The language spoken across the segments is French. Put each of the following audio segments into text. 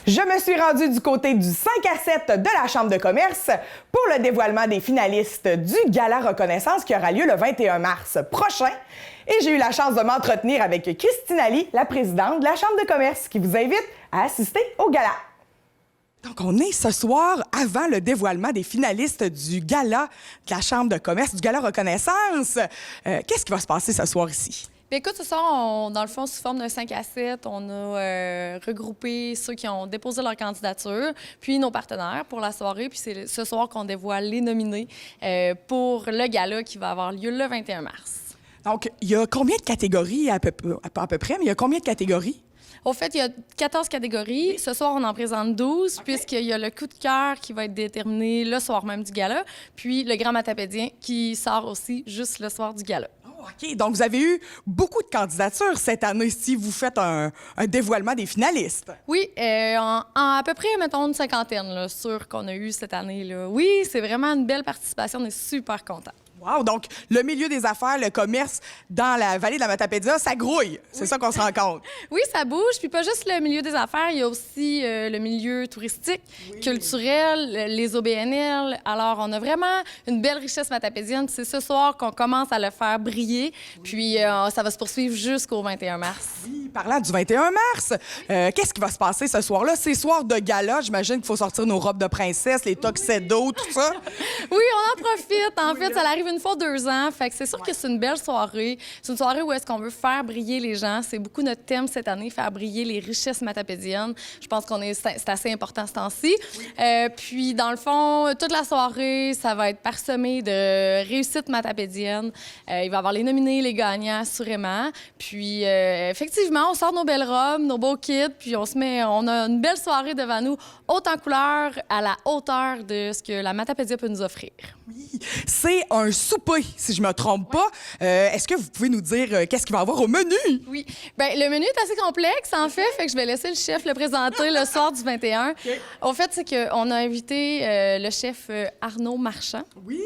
Je me suis rendue du côté du 5 à 7 de la Chambre de commerce pour le dévoilement des finalistes du Gala Reconnaissance qui aura lieu le 21 mars prochain. Et j'ai eu la chance de m'entretenir avec Christine Ali, la présidente de la Chambre de commerce, qui vous invite à assister au gala. Donc, on est ce soir avant le dévoilement des finalistes du Gala de la Chambre de commerce, du Gala Reconnaissance. Qu'est-ce qui va se passer ce soir ici? Bien, écoute, ce soir, dans le fond, sous forme d'un 5 à 7, on a regroupé ceux qui ont déposé leur candidature, puis nos partenaires pour la soirée. Puis c'est ce soir qu'on dévoile les nominés pour le gala qui va avoir lieu le 21 mars. Donc, il y a combien de catégories à peu près, mais il y a combien de catégories? Au fait, il y a 14 catégories. Ce soir, on en présente 12, puisqu'il y a le coup de cœur qui va être déterminé le soir même du gala, puis le grand matapédien qui sort aussi juste le soir du gala. OK. Donc, vous avez eu beaucoup de candidatures cette année si vous faites un dévoilement des finalistes. Oui, à peu près, mettons, une cinquantaine, là, sûr qu'on a eu cette année. Là. Oui, c'est vraiment une belle participation. On est super contents. Wow! Donc, le milieu des affaires, le commerce dans la vallée de la Matapédia, ça grouille. C'est ça qu'on se rend compte. Oui, ça bouge. Puis pas juste le milieu des affaires, il y a aussi le milieu touristique, culturel, les OBNL. Alors, on a vraiment une belle richesse matapédienne. C'est ce soir qu'on commence à le faire briller. Puis ça va se poursuivre jusqu'au 21 mars. Oui, parlant du 21 mars, qu'est-ce qui va se passer ce soir-là? C'est soir de gala. J'imagine qu'il faut sortir nos robes de princesse, les tuxedos, tout ça. Oui, on en profite. En fait, ça arrive une fois 2 ans. Fait que c'est sûr que c'est une belle soirée. C'est une soirée où est-ce qu'on veut faire briller les gens. C'est beaucoup notre thème cette année, faire briller les richesses matapédiennes. Je pense c'est assez important ce temps-ci. Puis, dans le fond, toute la soirée, ça va être parsemé de réussite matapédienne. Il va y avoir les nominés, les gagnants, assurément. Puis, effectivement, on sort nos belles robes, nos beaux kits, puis on a une belle soirée devant nous, haute en couleur, à la hauteur de ce que la Matapédia peut nous offrir. Oui, c'est un souper, si je me trompe pas. Est-ce que vous pouvez nous dire qu'est-ce qu'il va y avoir au menu? Oui. Bien, le menu est assez complexe, en fait que je vais laisser le chef le présenter le soir du 21. Okay. Au fait, c'est qu'on a invité le chef Arnaud Marchand. Oui!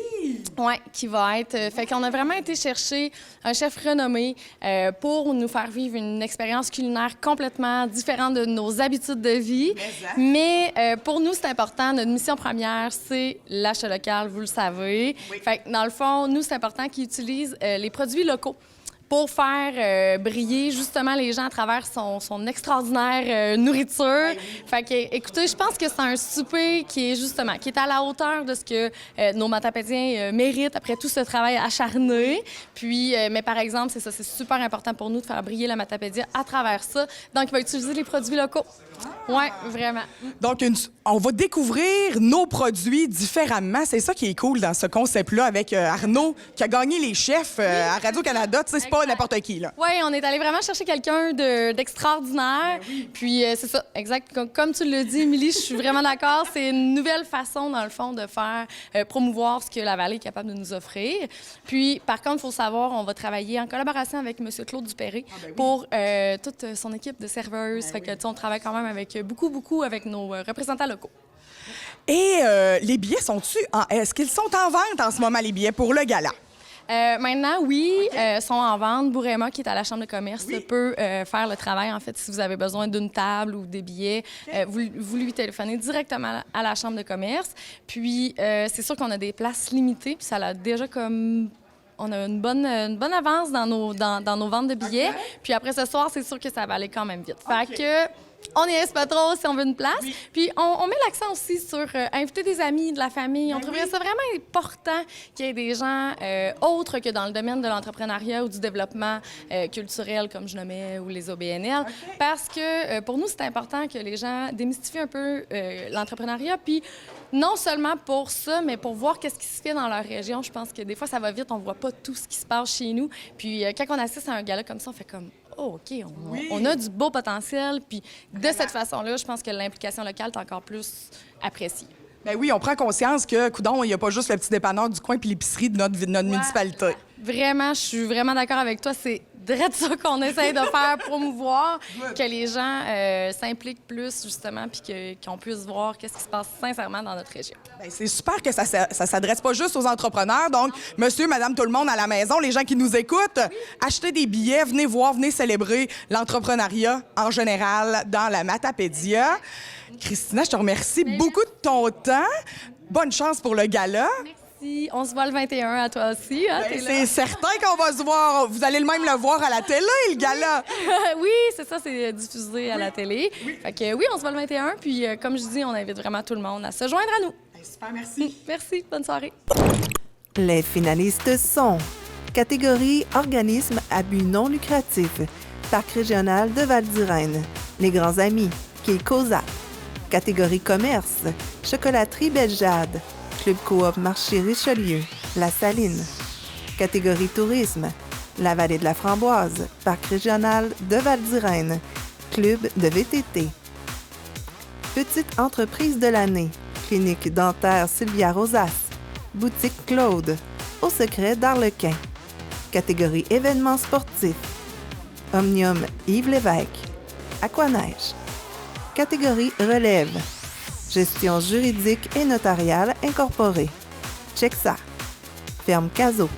Oui, qui va être... fait qu'on a vraiment été chercher un chef renommé pour nous faire vivre une expérience culinaire complètement différente de nos habitudes de vie. Mais pour nous, c'est important. Notre mission première, c'est l'achat local, vous le savez. Oui. Fait que dans le fond, nous, c'est important qu'ils utilisent les produits locaux pour faire briller justement les gens à travers son extraordinaire nourriture. Fait que, écoutez, je pense que c'est un souper qui est à la hauteur de ce que nos matapédiens méritent après tout ce travail acharné. Puis, mais par exemple, c'est ça, c'est super important pour nous de faire briller la Matapédia à travers ça. Donc, il va utiliser les produits locaux. Oui, vraiment. Donc, on va découvrir nos produits différemment. C'est ça qui est cool dans ce concept-là avec Arnaud, qui a gagné les chefs à Radio-Canada. Tu sais, c'est pas n'importe qui, là. Oui, on est allé vraiment chercher quelqu'un d'extraordinaire. Oui. Puis, c'est ça, exact. Comme tu le dis, Émilie, je suis vraiment d'accord. C'est une nouvelle façon, dans le fond, de faire promouvoir ce que la vallée est capable de nous offrir. Puis, par contre, il faut savoir, on va travailler en collaboration avec M. Claude Dupéré pour toute son équipe de serveuses. Fait que, tu sais, on travaille quand même avec beaucoup avec nos représentants locaux. Et les billets est-ce qu'ils sont en vente en ce moment, les billets pour le gala? Maintenant, oui, sont en vente. Bourema, qui est à la Chambre de commerce, peut faire le travail. En fait, si vous avez besoin d'une table ou des billets, vous lui téléphonez directement à la Chambre de commerce. Puis, c'est sûr qu'on a des places limitées, puis ça a déjà comme... On a une bonne avance dans nos ventes de billets. Okay. Puis après ce soir, c'est sûr que ça va aller quand même vite. Fait que... On n'y reste pas trop si on veut une place. Oui. Puis, on met l'accent aussi sur inviter des amis, de la famille. On trouverait ça vraiment important qu'il y ait des gens autres que dans le domaine de l'entrepreneuriat ou du développement culturel, comme je nommais, ou les OBNL. Okay. Parce que pour nous, c'est important que les gens démystifient un peu l'entrepreneuriat. Puis, non seulement pour ça, mais pour voir qu'est-ce qui se fait dans leur région. Je pense que des fois, ça va vite. On voit pas tout ce qui se passe chez nous. Puis, quand on assiste à un gala comme ça, on fait comme... Oh, OK, on a du beau potentiel. Puis de cette façon-là, je pense que l'implication locale est encore plus appréciée. Bien oui, on prend conscience que, coudonc, il n'y a pas juste le petit dépanneur du coin puis l'épicerie de notre municipalité. Vraiment, je suis vraiment d'accord avec toi. C'est direct ça qu'on essaye de faire, promouvoir, que les gens s'impliquent plus, justement, puis qu'on puisse voir qu'est-ce qui se passe sincèrement dans notre région. Bien, c'est super que ça s'adresse pas juste aux entrepreneurs. Donc, monsieur, madame, tout le monde à la maison, les gens qui nous écoutent, achetez des billets, venez voir, venez célébrer l'entrepreneuriat en général dans la Matapédia. Christina, je te remercie beaucoup de ton temps. Bonne chance pour le gala. Merci. On se voit le 21 à toi aussi. Hein, Ben, c'est certain qu'on va se voir. Vous allez même le voir à la télé, le gala. Oui, c'est ça, c'est diffusé à la télé. Fait que oui, on se voit le 21. Puis comme je dis, on invite vraiment tout le monde à se joindre à nous. Ben, super, merci. Merci, bonne soirée. Les finalistes sont catégorie organisme à but non lucratif, Parc régional de Val-d'Irène, Les Grands Amis, qui est COSA. Catégorie commerce, chocolaterie Bellegarde, Club Coop Marché Richelieu, La Saline. Catégorie tourisme, la Vallée de la Framboise, Parc régional de Val-d'Irène, Club de VTT. Petite entreprise de l'année, Clinique dentaire Sylvia Rosas, Boutique Claude, Au Secret d'Arlequin. Catégorie événements sportifs, Omnium Yves Lévesque, Aquaneige. Catégorie relève, gestion juridique et notariale incorporée, Chexa, Ferme Caso.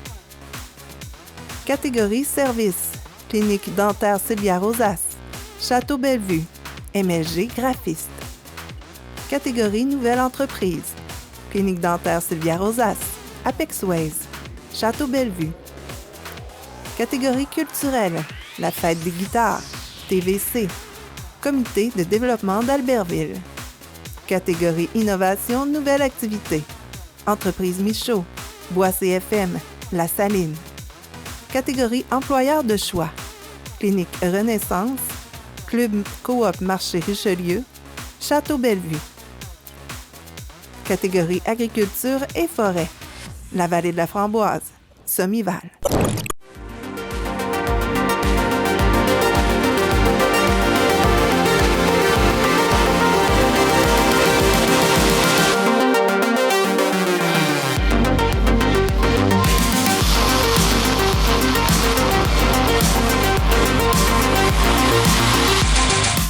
Catégorie service, clinique dentaire Sylvia Rosas, Château Bellevue, MLG graphiste. Catégorie nouvelle entreprise, clinique dentaire Sylvia Rosas, Apex Ways, Château Bellevue. Catégorie culturelle, la fête des guitares, TVC, Comité de développement d'Albertville. Catégorie innovation, nouvelle activité, entreprise Michaud, Bois CFM, La Saline. Catégorie employeur de choix, clinique Renaissance, Club Coop Marché Richelieu, Château Bellevue. Catégorie agriculture et forêt, la Vallée de la Framboise, Sommival.